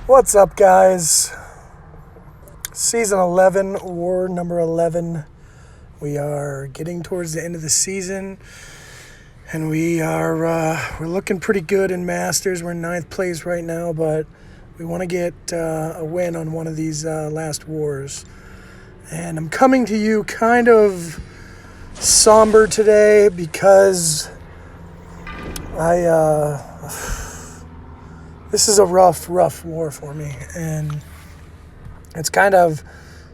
What's up, guys? Season 11, war number 11. We are getting towards the end of the season, and we're looking pretty good in Masters. We're in 9th place right now, but we want to get a win on one of these last wars. And I'm coming to you kind of somber today because this is a rough war for me, and it's kind of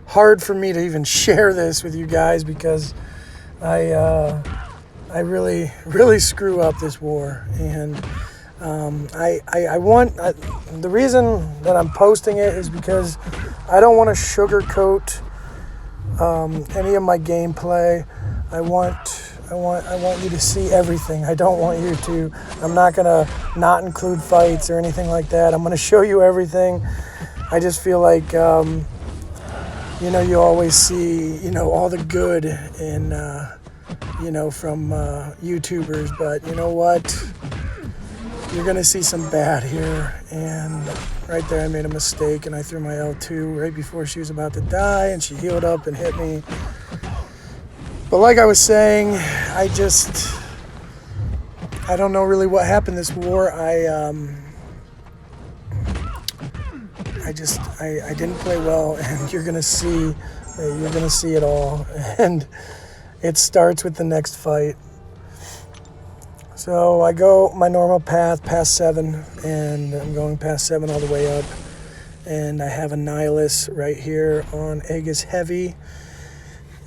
hard for me to even share this with you guys because I really screw up this war, and the reason that I'm posting it is because I don't want to sugarcoat any of my gameplay. I want you to see everything. I don't want you to. I'm not gonna not include fights or anything like that. I'm gonna show you everything. I just feel like you always see all the good in from YouTubers, but you know what? You're gonna see some bad here. And right there, I made a mistake and I threw my L2 right before she was about to die, and she healed up and hit me. But like I was saying, I don't know really what happened this war. I didn't play well, and you're gonna see it all, and it starts with the next fight. So I go my normal path past 7, and I'm going past 7 all the way up, and I have a Nihilus right here on Aegis Heavy.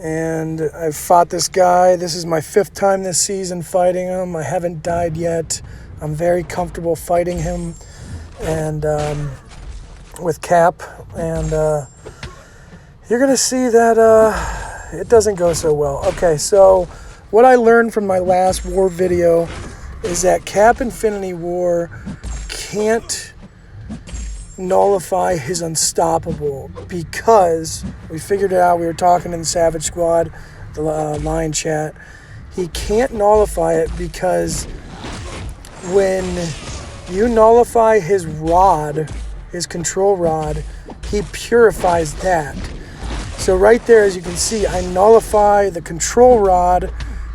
And I've fought this guy. This is my 5th time this season fighting him. I haven't died yet. I'm very comfortable fighting him, and with Cap. And you're going to see that it doesn't go so well. Okay, so what I learned from my last war video is that Cap Infinity War can't nullify his unstoppable, because we figured it out. We were talking in the Savage Squad, the line chat. He can't nullify it because when you nullify his rod, his control rod, he purifies that. So right there, as you can see, I nullify the control rod,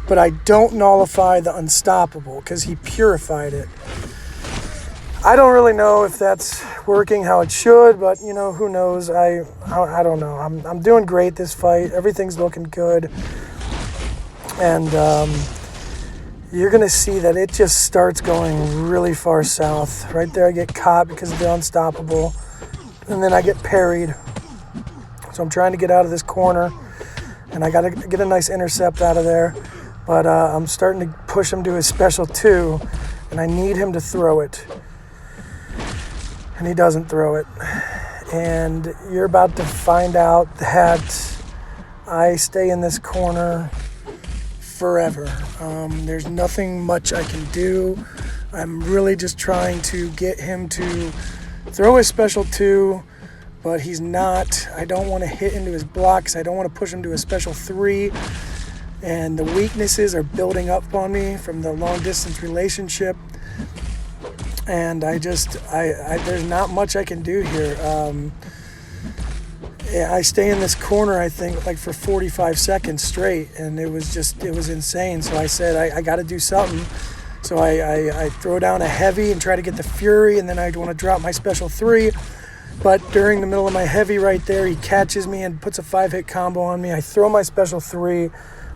but I don't nullify the unstoppable because he purified it. I don't really know if that's working how it should, but who knows? I don't know. I'm doing great this fight. Everything's looking good, and you're gonna see that it just starts going really far south. Right there, I get caught because of the unstoppable, and then I get parried. So I'm trying to get out of this corner, and I gotta get a nice intercept out of there. But I'm starting to push him to his special 2, and I need him to throw it. And he doesn't throw it. And you're about to find out that I stay in this corner forever. There's nothing much I can do. I'm really just trying to get him to throw his special 2, but he's not. I don't want to hit into his blocks. I don't want to push him to a special 3. And the weaknesses are building up on me from the long distance relationship. And there's not much I can do here. I stay in this corner, I think, like for 45 seconds straight, and it was insane. So I said, I got to do something. So I throw down a heavy and try to get the Fury, and then I want to drop my special 3. But during the middle of my heavy right there, he catches me and puts a 5-hit combo on me. I throw my special 3.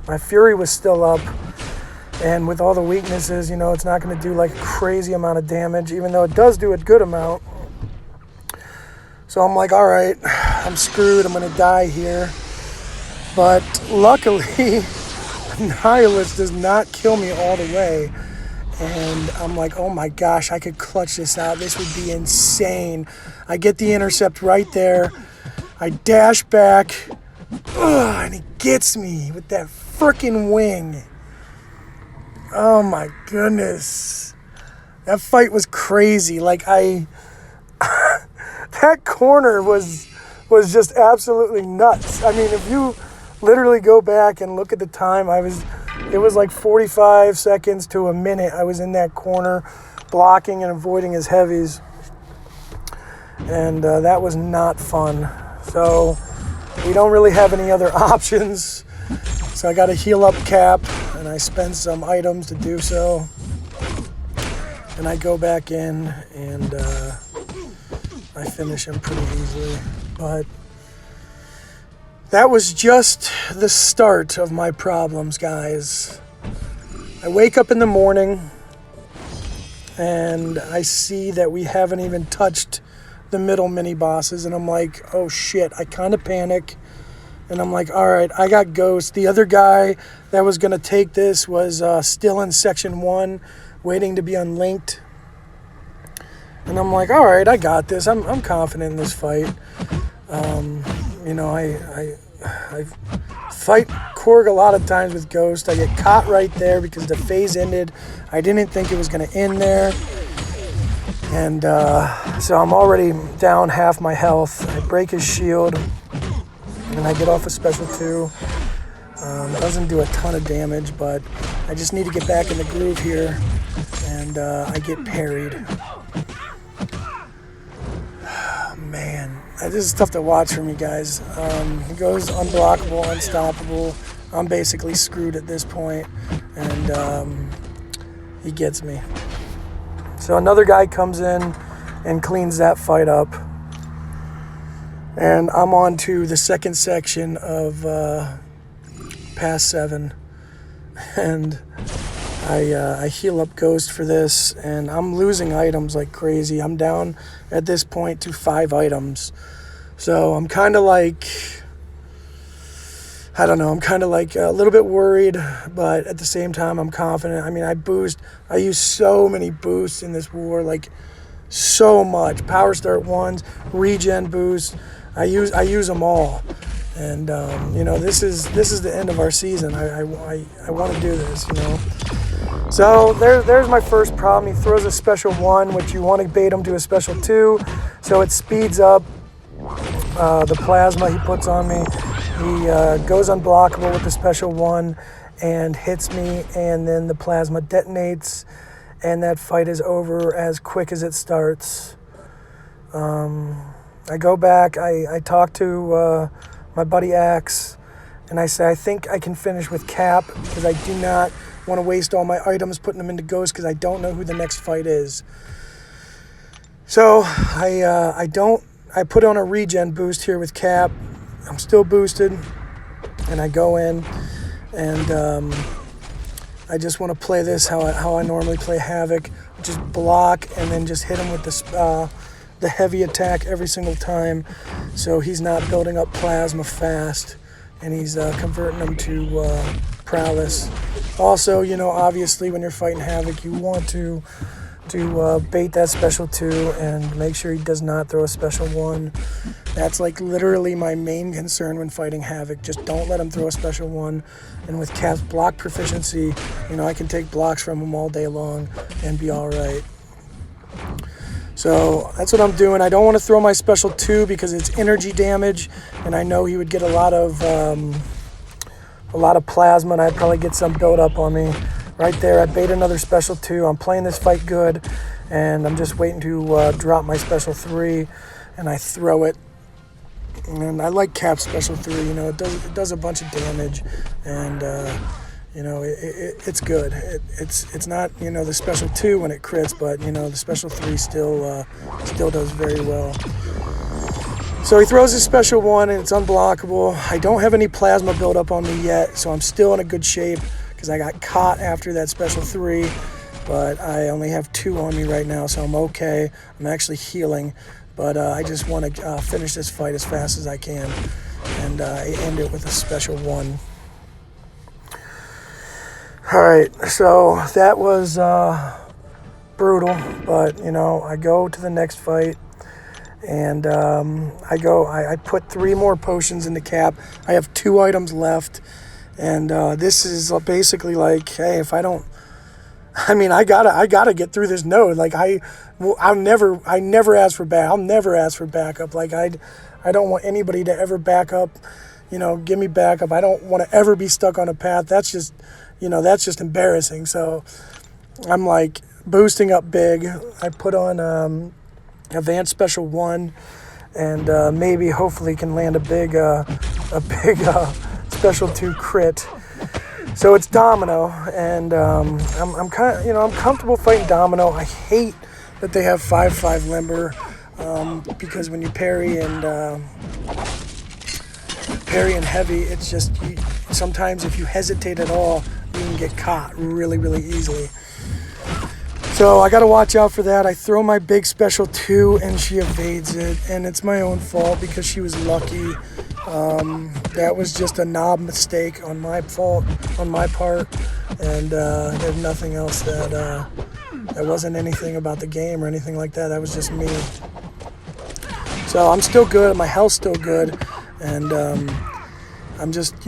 My Fury was still up. And with all the weaknesses, it's not going to do like a crazy amount of damage, even though it does do a good amount. So I'm like, all right, I'm screwed. I'm going to die here. But luckily, Nihilus does not kill me all the way. And I'm like, oh my gosh, I could clutch this out. This would be insane. I get the intercept right there. I dash back. And he gets me with that freaking wing. Oh my goodness. That fight was crazy. Like that corner was just absolutely nuts. I mean, if you literally go back and look at the time, it was like 45 seconds to a minute. I was in that corner blocking and avoiding his heavies. and that was not fun. So we don't really have any other options. So I got to heal up Cap, and I spend some items to do so. And I go back in, and I finish him pretty easily. But that was just the start of my problems, guys. I wake up in the morning, and I see that we haven't even touched the middle mini bosses, and I'm like, oh shit. I kind of panic, and I'm like, all right, I got Ghost. The other guy that was going to take this was still in section 1, waiting to be unlinked. And I'm like, all right, I got this. I'm confident in this fight. You know, I fight Korg a lot of times with Ghost. I get caught right there because the phase ended. I didn't think it was going to end there. And so I'm already down half my health. I break his shield, and I get off a special 2. Doesn't do a ton of damage, but I just need to get back in the groove here, and I get parried. Man, this is tough to watch for me, guys. He goes unblockable, unstoppable. I'm basically screwed at this point, and he gets me. So another guy comes in and cleans that fight up, and I'm on to the second section of Pass 7, and I heal up Ghost for this, and I'm losing items like crazy. I'm down at this point to 5 items. So I'm kind of like, I don't know, I'm kind of like a little bit worried, but at the same time, I'm confident. I mean, I use so many boosts in this war, like so much. Power start 1s, regen boosts. I use them all. And, you know, this is the end of our season. I want to do this, you know. So there's my first problem. He throws a special 1, which you want to bait him to a special 2. So it speeds up the plasma he puts on me. He goes unblockable with the special 1 and hits me, and then the plasma detonates, and that fight is over as quick as it starts. I go back, I talk to my buddy Axe, and I say, I think I can finish with Cap, because I do not want to waste all my items putting them into Ghost, because I don't know who the next fight is. So I put on a regen boost here with Cap. I'm still boosted, and I go in, and I just want to play this how I normally play Havoc, just block and then just hit him with the heavy attack every single time, so he's not building up plasma fast, and he's converting them to prowess. Also, you know, obviously when you're fighting Havoc, you want to bait that special 2 and make sure he does not throw a special 1. That's like literally my main concern when fighting Havoc. Just don't let him throw a special 1. And with Cap's block proficiency, you know, I can take blocks from him all day long and be all right. So that's what I'm doing. I don't want to throw my special 2 because it's energy damage, and I know he would get a lot of plasma, and I'd probably get some build up on me. Right there, I bait another special 2. I'm playing this fight good, and I'm just waiting to drop my special 3, and I throw it. And I like Cap's special 3. You know, it does a bunch of damage, and you know, it's good. It's not, you know, the special 2 when it crits, but you know, the special 3 still does very well. So he throws his special 1, and it's unblockable. I don't have any plasma buildup on me yet, so I'm still in a good shape, because I got caught after that special 3, but I only have 2 on me right now, so I'm okay. I'm actually healing, but I just want to finish this fight as fast as I can, and I end it with a special 1. All right, so that was brutal, but you know, I go to the next fight, and I put 3 more potions in the Cap. I have 2 items left. And this is basically like, hey, if I don't, I mean, I gotta get through this node. Like I never ask for I'll never ask for backup. Like I don't want anybody to ever back up, you know, give me backup. I don't want to ever be stuck on a path. That's just, you know, that's just embarrassing. So I'm like boosting up big. I put on advanced special 1, and maybe hopefully can land a big special 2 crit. So it's Domino, and I'm kind of, I'm comfortable fighting Domino. I hate that they have 5/5 limber, because when you parry and heavy, it's just sometimes if you hesitate at all, you can get caught really, really easily. So I got to watch out for that. I throw my big special 2 and she evades it, and it's my own fault because she was lucky. That was just a knob mistake on my fault, on my part, and there's nothing else that wasn't anything about the game or anything like that. That was just me. So I'm still good. My health's still good, and I'm just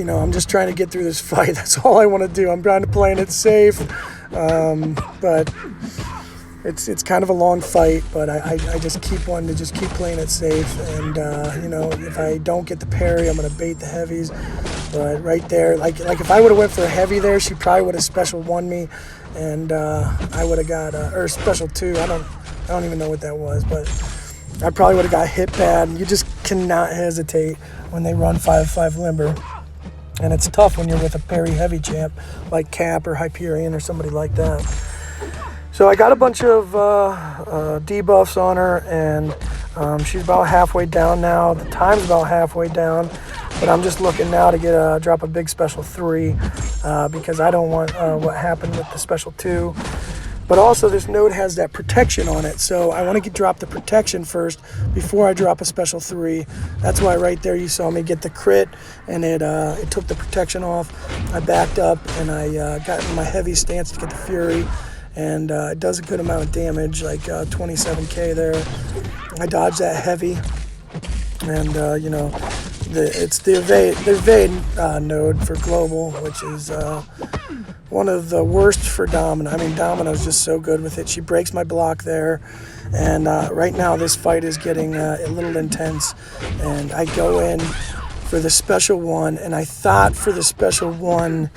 trying to get through this fight. That's all I want to do. I'm trying to play it safe, but it's kind of a long fight. But I just keep wanting to keep playing it safe, and if I don't get the parry, I'm gonna bait the heavies. But right there, like if I would have went for a heavy there, she probably would have special 1 me, and I would have got or special 2. I don't even know what that was, but I probably would have got hit bad. You just cannot hesitate when they run 5/5 limber. And it's tough when you're with a parry heavy champ like Cap or Hyperion or somebody like that. So I got a bunch of debuffs on her, and she's about halfway down now. The time's about halfway down, but I'm just looking now to drop a big special 3 because I don't want what happened with the special 2. But also this node has that protection on it, so I want to drop the protection first before I drop a special 3. That's why right there you saw me get the crit, and it took the protection off. I backed up, and I got in my heavy stance to get the Fury, and it does a good amount of damage, like 27k there. I dodged that heavy, and it's the evade node for global, which is one of the worst for Domino. I mean, Domino's just so good with it. She breaks my block there, and right now this fight is getting a little intense, and I go in for the special 1, and I thought for the special 1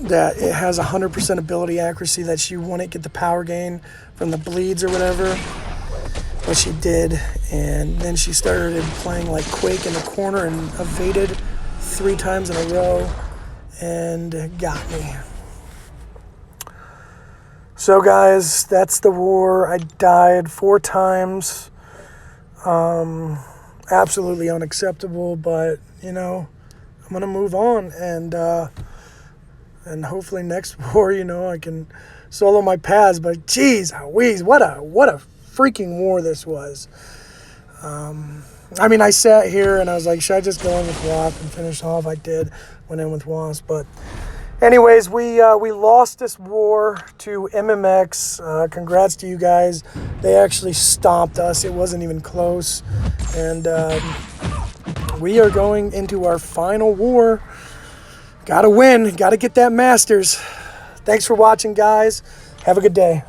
that it has 100% ability accuracy, that she wouldn't get the power gain from the bleeds or whatever, but she did, and then she started playing like Quake in the corner and evaded 3 times in a row and got me. So guys, that's the war. I died 4 times. Absolutely unacceptable, but I'm gonna move on, and hopefully next war, I can solo my paths. But geez, Louise, what a freaking war this was. I mean, I sat here and I was like, should I just go in with Wasp and finish off? I did, went in with Wasp. But anyways, we lost this war to MMX. Congrats to you guys. They actually stomped us. It wasn't even close. And we are going into our final war. Gotta win. Gotta get that Masters. Thanks for watching, guys. Have a good day.